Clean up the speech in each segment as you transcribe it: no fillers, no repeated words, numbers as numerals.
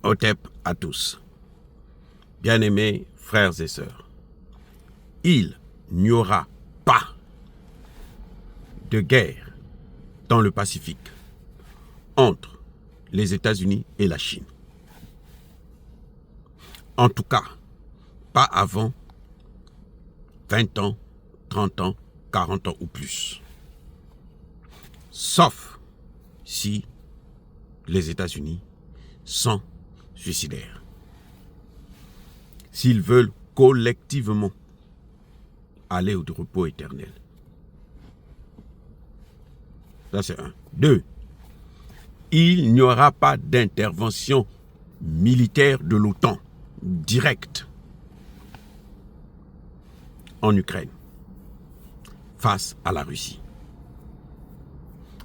Hotep à tous. Bien-aimés frères et sœurs, il n'y aura pas de guerre dans le Pacifique entre les États-Unis et la Chine. En tout cas, pas avant 20 ans, 30 ans, 40 ans ou plus. Sauf si les États-Unis sont suicidaires. S'ils veulent collectivement aller au repos éternel. Ça c'est un. 2. Il n'y aura pas d'intervention militaire de l'OTAN directe en Ukraine face à la Russie.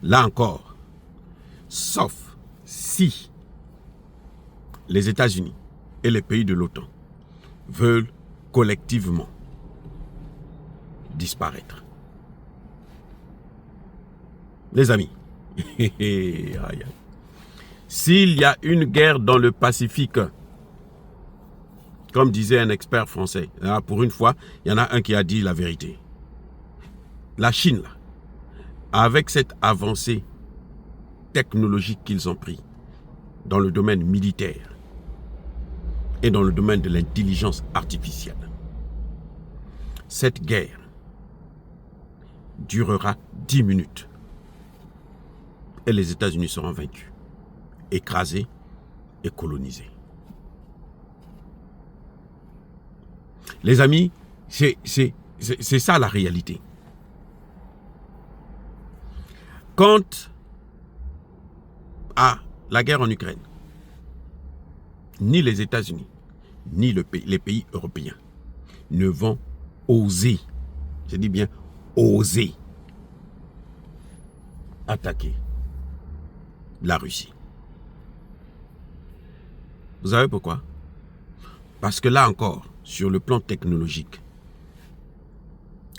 Là encore, sauf si les États-Unis et les pays de l'OTAN veulent collectivement disparaître. Les amis, s'il y a une guerre dans le Pacifique, comme disait un expert français, pour une fois, il y en a un qui a dit la vérité. La Chine, là, avec cette avancée technologique qu'ils ont pris dans le domaine militaire et dans le domaine de l'intelligence artificielle, cette guerre durera 10 minutes et les États-Unis seront vaincus, écrasés et colonisés. Les amis, c'est ça la réalité. Quant à la guerre en Ukraine, ni les États-Unis, ni les pays européens ne vont oser, je dis bien oser, attaquer la Russie. Vous savez pourquoi? Parce que là encore, sur le plan technologique,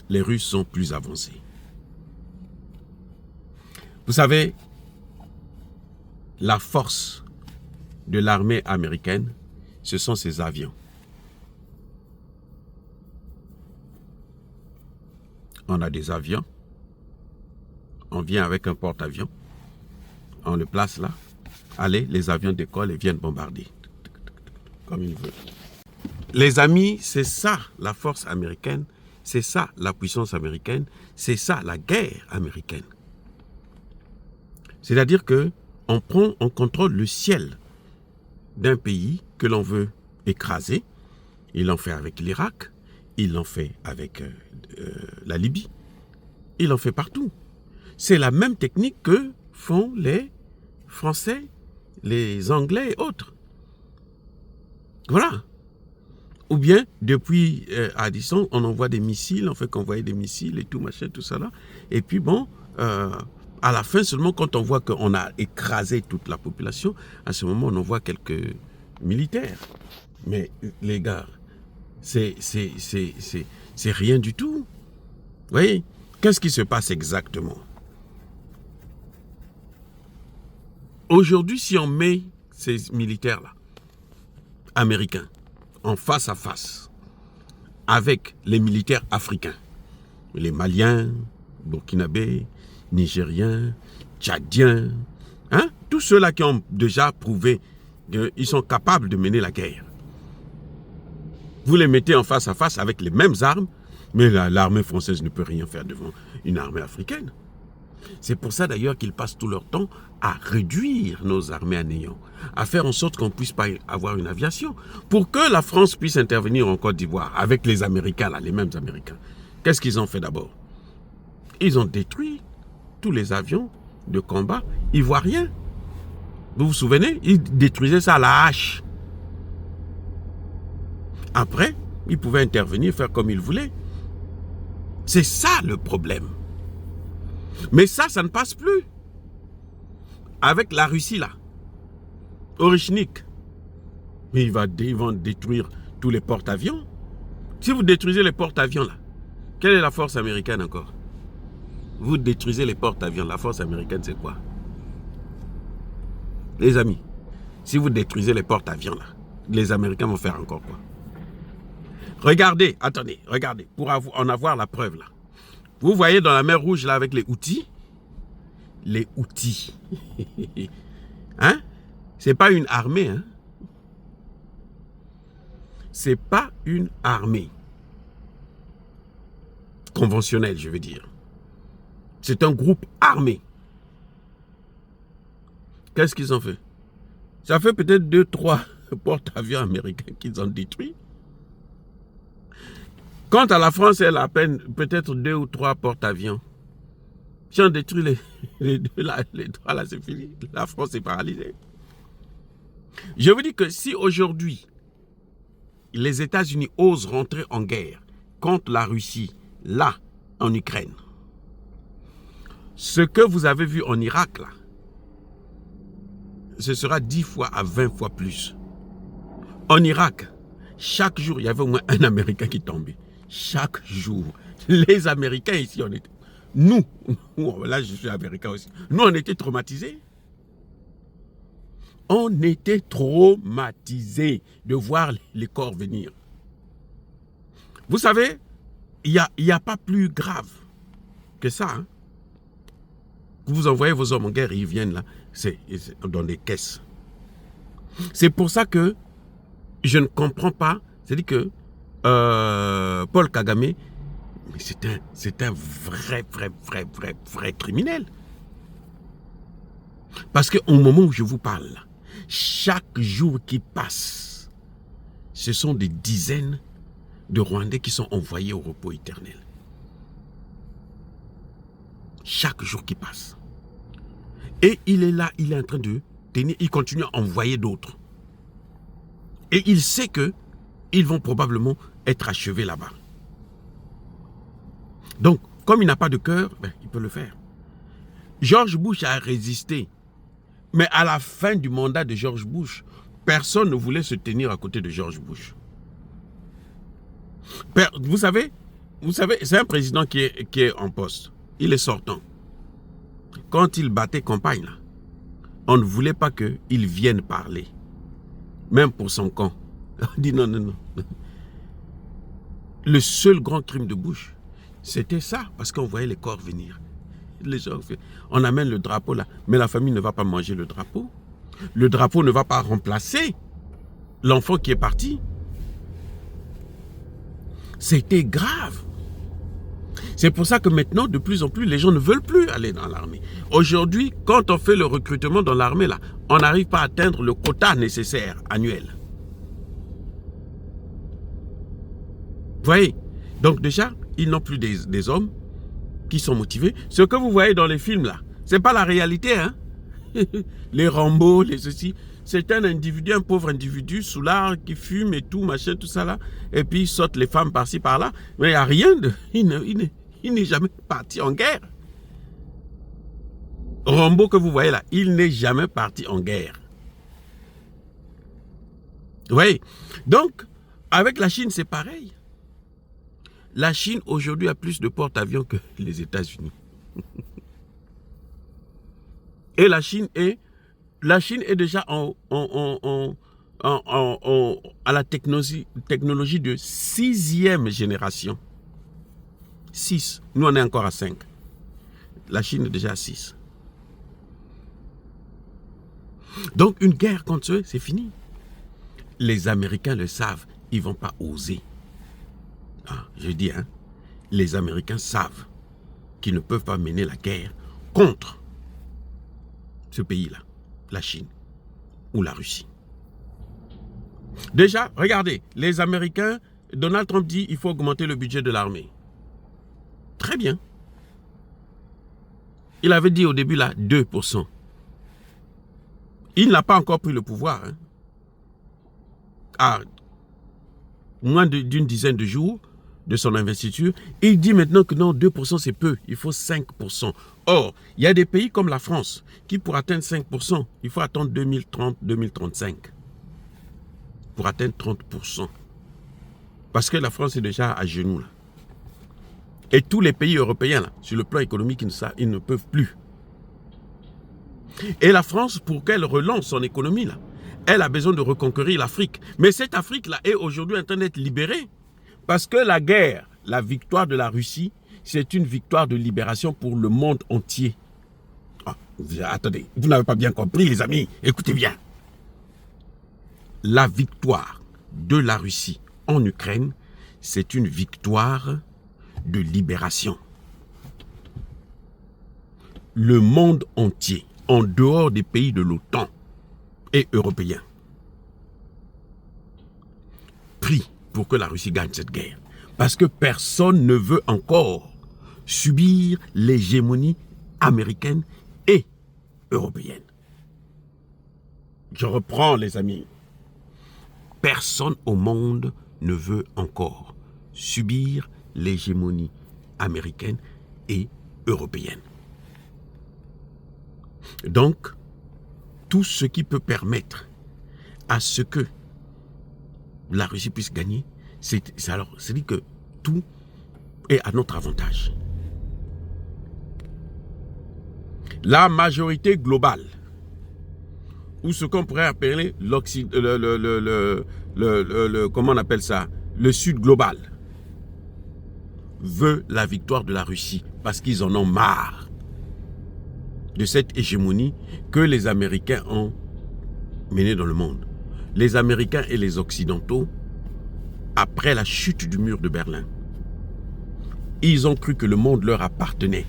les Russes sont plus avancés. Vous savez, la force de l'armée américaine, ce sont ses avions. On a des avions, on vient avec un porte-avions, on le place là, allez, les avions décollent et viennent bombarder, comme ils veulent. Les amis, c'est ça la force américaine, c'est ça la puissance américaine, c'est ça la guerre américaine. C'est-à-dire que on contrôle le ciel d'un pays que l'on veut écraser. Il l'en fait avec l'Irak, il l'en fait avec la Libye, il en fait partout. C'est la même technique que font les Français, les Anglais et autres. Voilà. Ou bien, depuis Addison, on envoie des missiles, on fait qu'envoyer des missiles et tout, machin, tout ça là. Et puis bon, à la fin, seulement quand on voit qu'on a écrasé toute la population, à ce moment, on envoie quelques militaires. Mais les gars, c'est rien du tout. Vous voyez, qu'est-ce qui se passe exactement? Aujourd'hui, si on met ces militaires-là, américains, en face à face, avec les militaires africains, les Maliens, Burkinabés, Nigériens, Tchadiens, hein, tous ceux-là qui ont déjà prouvé qu'ils sont capables de mener la guerre. Vous les mettez en face à face avec les mêmes armes, mais l'armée française ne peut rien faire devant une armée africaine. C'est pour ça d'ailleurs qu'ils passent tout leur temps à réduire nos armées à néant, à faire en sorte qu'on ne puisse pas avoir une aviation, pour que la France puisse intervenir en Côte d'Ivoire avec les Américains, là, les mêmes Américains. Qu'est-ce qu'ils ont fait d'abord? Ils ont détruit tous les avions de combat ivoiriens. Vous vous souvenez? Ils détruisaient ça à la hache. Après, ils pouvaient intervenir, faire comme ils voulaient. C'est ça le problème. Mais ça ne passe plus. Avec la Russie là, Orichnik, mais ils vont détruire tous les porte-avions. Si vous détruisez les porte-avions là, quelle est la force américaine encore? Vous détruisez les porte-avions, la force américaine c'est quoi? Les amis, Si vous détruisez les porte-avions, là, les Américains vont faire encore quoi? Regardez, attendez, regardez, pour en avoir la preuve, là. Vous voyez dans la mer Rouge, là, avec les Houthis? Les Houthis. Hein? C'est pas une armée, hein? C'est pas une armée conventionnelle, je veux dire. C'est un groupe armé. Qu'est-ce qu'ils ont fait? Ça fait peut-être 2-3 porte-avions américains qu'ils ont détruits. Quant à la France, elle a à peine peut-être 2 ou 3 porte-avions. Si on détruit les trois là, c'est fini. La France est paralysée. Je vous dis que si aujourd'hui, les États-Unis osent rentrer en guerre contre la Russie, là, en Ukraine, ce que vous avez vu en Irak, là, ce sera 10 fois à 20 fois plus. En Irak, chaque jour, il y avait au moins un Américain qui tombait. Chaque jour. Les Américains ici, on était... Nous, là je suis Américain aussi, nous on était traumatisés. On était traumatisés de voir les corps venir. Vous savez, il n'y a pas plus grave que ça. Hein? Vous envoyez vos hommes en guerre et ils viennent là, c'est dans des caisses. C'est pour ça que je ne comprends pas, c'est-à-dire que Paul Kagame, mais c'est un vrai criminel. Parce qu'au moment où je vous parle, là, chaque jour qui passe, ce sont des dizaines de Rwandais qui sont envoyés au repos éternel. Chaque jour qui passe. Et il est là, il est en train de tenir, il continue à envoyer d'autres. Et il sait que ils vont probablement être achevés là-bas. Donc, comme il n'a pas de cœur, ben, il peut le faire. George Bush a résisté. Mais à la fin du mandat de George Bush, personne ne voulait se tenir à côté de George Bush. Vous savez, c'est un président qui est en poste. Il est sortant. Quand il battait campagne, là, on ne voulait pas qu'il vienne parler. Même pour son camp. On dit non. Le seul grand crime de Bush, c'était ça, parce qu'on voyait les corps venir. Les gens, on amène le drapeau là, mais la famille ne va pas manger le drapeau. Le drapeau ne va pas remplacer l'enfant qui est parti. C'était grave. C'est pour ça que maintenant, de plus en plus, les gens ne veulent plus aller dans l'armée. Aujourd'hui, quand on fait le recrutement dans l'armée, là, on n'arrive pas à atteindre le quota nécessaire annuel. Vous voyez? Donc déjà, ils n'ont plus des hommes qui sont motivés. Ce que vous voyez dans les films là, c'est pas la réalité, hein. Les Rambo, les ceci, c'est un individu, un pauvre individu, soulard, qui fume et tout, machin, tout ça là, et puis il saute les femmes par-ci par-là, mais il n'y a rien de... Il n'est jamais parti en guerre. Rambo que vous voyez là, il n'est jamais parti en guerre. Vous voyez? Donc, avec la Chine, c'est pareil. La Chine, aujourd'hui, a plus de porte-avions que les États-Unis. Et la Chine est déjà à la technologie de 6e génération. 6. Nous, on est encore à 5. La Chine est déjà à 6. Donc, une guerre contre eux, c'est fini. Les Américains le savent. Ils ne vont pas oser. Ah, je dis, hein, les Américains savent qu'ils ne peuvent pas mener la guerre contre ce pays-là, la Chine ou la Russie. Déjà, regardez, les Américains, Donald Trump dit qu'il faut augmenter le budget de l'armée. Très bien. Il avait dit au début là 2%. Il n'a pas encore pris le pouvoir. Hein. À moins d'une dizaine de jours de son investiture, il dit maintenant que non, 2% c'est peu, il faut 5%. Or, il y a des pays comme la France qui pour atteindre 5%, il faut attendre 2030-2035 pour atteindre 30%. Parce que la France est déjà à genoux là. Et tous les pays européens là, sur le plan économique, ils ne peuvent plus. Et la France, pour qu'elle relance son économie là, elle a besoin de reconquérir l'Afrique. Mais cette Afrique-là est aujourd'hui en train d'être libérée. Parce que la guerre, la victoire de la Russie, c'est une victoire de libération pour le monde entier. Ah, attendez, vous n'avez pas bien compris, les amis. Écoutez bien. La victoire de la Russie en Ukraine, c'est une victoire de libération. Le monde entier, en dehors des pays de l'OTAN et européens, prie pour que la Russie gagne cette guerre. Parce que personne ne veut encore subir l'hégémonie américaine et européenne. Je reprends, les amis. Personne au monde ne veut encore subir l'hégémonie américaine et européenne. Donc, tout ce qui peut permettre à ce que la Russie puisse gagner, c'est-à-dire que tout est à notre avantage. La majorité globale, ou ce qu'on pourrait appeler comment on appelle ça, le Sud global, veut la victoire de la Russie parce qu'ils en ont marre de cette hégémonie que les Américains ont menée dans le monde. Les Américains et les Occidentaux, après la chute du mur de Berlin, ils ont cru que le monde leur appartenait.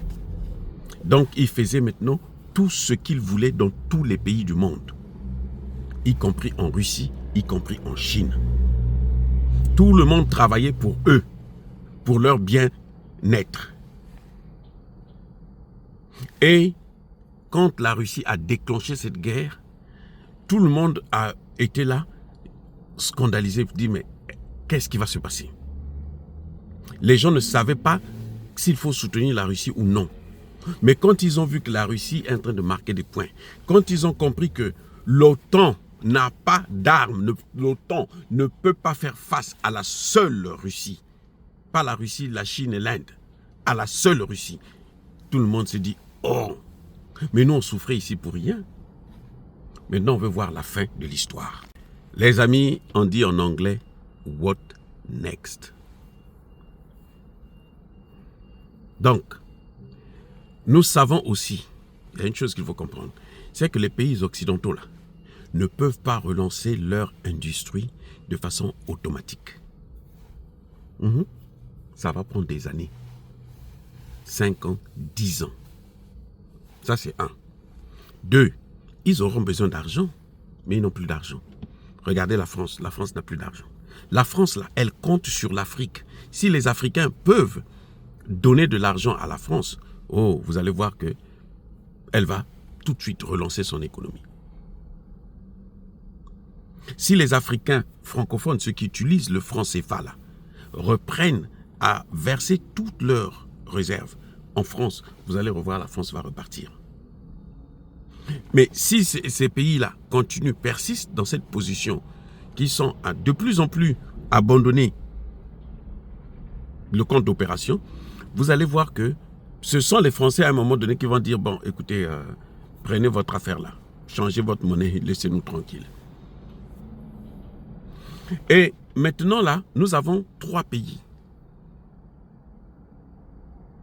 Donc, ils faisaient maintenant tout ce qu'ils voulaient dans tous les pays du monde, y compris en Russie, y compris en Chine. Tout le monde travaillait pour eux, pour leur bien-être. Et quand la Russie a déclenché cette guerre, tout le monde a été là, scandalisé, dit mais qu'est-ce qui va se passer? Les gens ne savaient pas s'il faut soutenir la Russie ou non. Mais quand ils ont vu que la Russie est en train de marquer des points, quand ils ont compris que l'OTAN n'a pas d'armes, l'OTAN ne peut pas faire face à la seule Russie, pas la Russie, la Chine et l'Inde, à la seule Russie, tout le monde s'est dit, oh, mais nous on souffrait ici pour rien. Maintenant on veut voir la fin de l'histoire. Les amis, on dit en anglais, what next? Donc, nous savons aussi, il y a une chose qu'il faut comprendre, c'est que les pays occidentaux là ne peuvent pas relancer leur industrie de façon automatique. Ça va prendre des années. 5 ans, 10 ans. Ça c'est 1. 2, ils auront besoin d'argent, mais ils n'ont plus d'argent. Regardez la France n'a plus d'argent. La France là, elle compte sur l'Afrique. Si les Africains peuvent donner de l'argent à la France, oh, vous allez voir que elle va tout de suite relancer son économie. Si les Africains francophones, ceux qui utilisent le franc CFA là, reprennent à verser toutes leurs réserves en France, vous allez revoir, la France va repartir. Mais si ces pays-là continuent, persistent dans cette position, qui sont de plus en plus abandonnés le compte d'opération, vous allez voir que ce sont les Français à un moment donné qui vont dire, bon, écoutez, prenez votre affaire là, changez votre monnaie, laissez-nous tranquilles. Et maintenant là, nous avons 3 pays.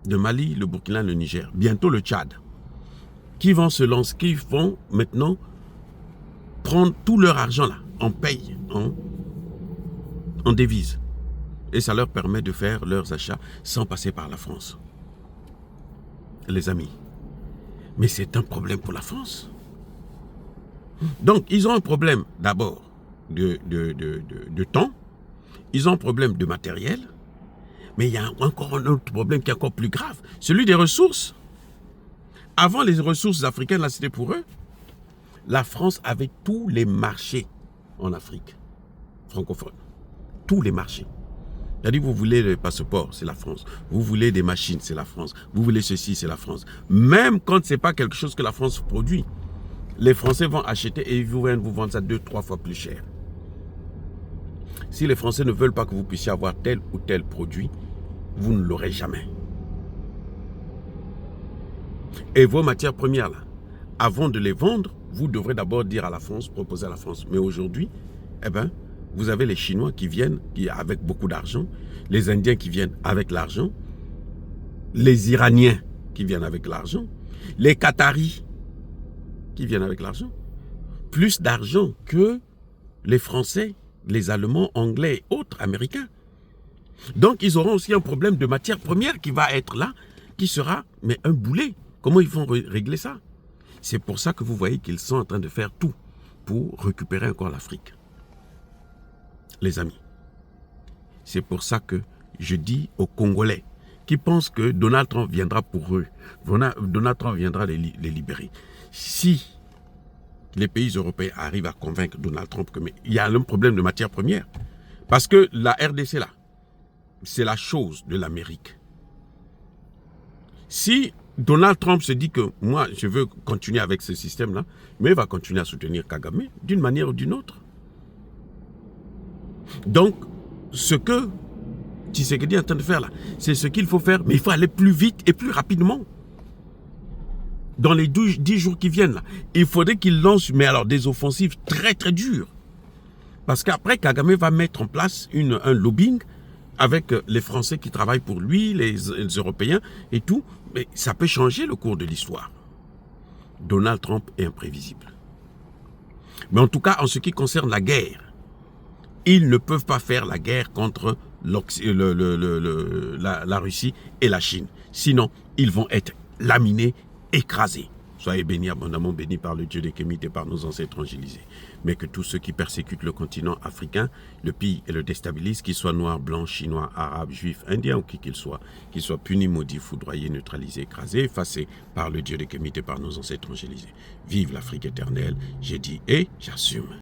Le Mali, le Burkina, le Niger, bientôt le Tchad, qui vont se lancer, qui vont maintenant prendre tout leur argent là, en paye, en devise. Et ça leur permet de faire leurs achats sans passer par la France. Les amis, mais c'est un problème pour la France. Donc, ils ont un problème d'abord de temps, ils ont un problème de matériel, mais il y a encore un autre problème qui est encore plus grave, celui des ressources. Avant, les ressources africaines, là, c'était pour eux. La France avait tous les marchés en Afrique francophone. Tous les marchés. C'est-à-dire, vous voulez le passeport, c'est la France. Vous voulez des machines, c'est la France. Vous voulez ceci, c'est la France. Même quand ce n'est pas quelque chose que la France produit, les Français vont acheter et ils vont vous vendre ça 2-3 fois plus cher. Si les Français ne veulent pas que vous puissiez avoir tel ou tel produit, vous ne l'aurez jamais. Et vos matières premières, là, avant de les vendre, vous devrez d'abord dire à la France, proposer à la France. Mais aujourd'hui, eh ben, vous avez les Chinois qui viennent avec beaucoup d'argent, les Indiens qui viennent avec l'argent, les Iraniens qui viennent avec l'argent, les Qataris qui viennent avec l'argent. Plus d'argent que les Français, les Allemands, Anglais et autres Américains. Donc, ils auront aussi un problème de matière première qui va être là, qui sera, mais un boulet. Comment ils vont régler ça? C'est pour ça que vous voyez qu'ils sont en train de faire tout pour récupérer encore l'Afrique. Les amis, c'est pour ça que je dis aux Congolais qui pensent que Donald Trump viendra pour eux, Donald Trump viendra les libérer. Si les pays européens arrivent à convaincre Donald Trump qu'il y a un problème de matière première, parce que la RDC là, c'est la chose de l'Amérique. Si Donald Trump se dit que moi, je veux continuer avec ce système-là, mais il va continuer à soutenir Kagame d'une manière ou d'une autre. Donc, ce que Tshisekedi est en train de faire là, c'est ce qu'il faut faire, mais il faut aller plus vite et plus rapidement. Dans les 10 jours qui viennent là, il faudrait qu'il lance, mais alors des offensives très très dures. Parce qu'après, Kagame va mettre en place un lobbying avec les Français qui travaillent pour lui, les Européens et tout, mais ça peut changer le cours de l'histoire. Donald Trump est imprévisible. Mais en tout cas, en ce qui concerne la guerre, ils ne peuvent pas faire la guerre contre la Russie et la Chine. Sinon, ils vont être laminés, écrasés. Soyez bénis, abondamment bénis par le Dieu des Kémites et par nos ancêtres angelisés. Mais que tous ceux qui persécutent le continent africain, le pillent et le déstabilisent, qu'ils soient noirs, blancs, chinois, arabes, juifs, indiens ou qui qu'ils soient punis, maudits, foudroyés, neutralisés, écrasés, effacés par le Dieu des Kémites et par nos ancêtres angélisés. Vive l'Afrique éternelle, j'ai dit et j'assume.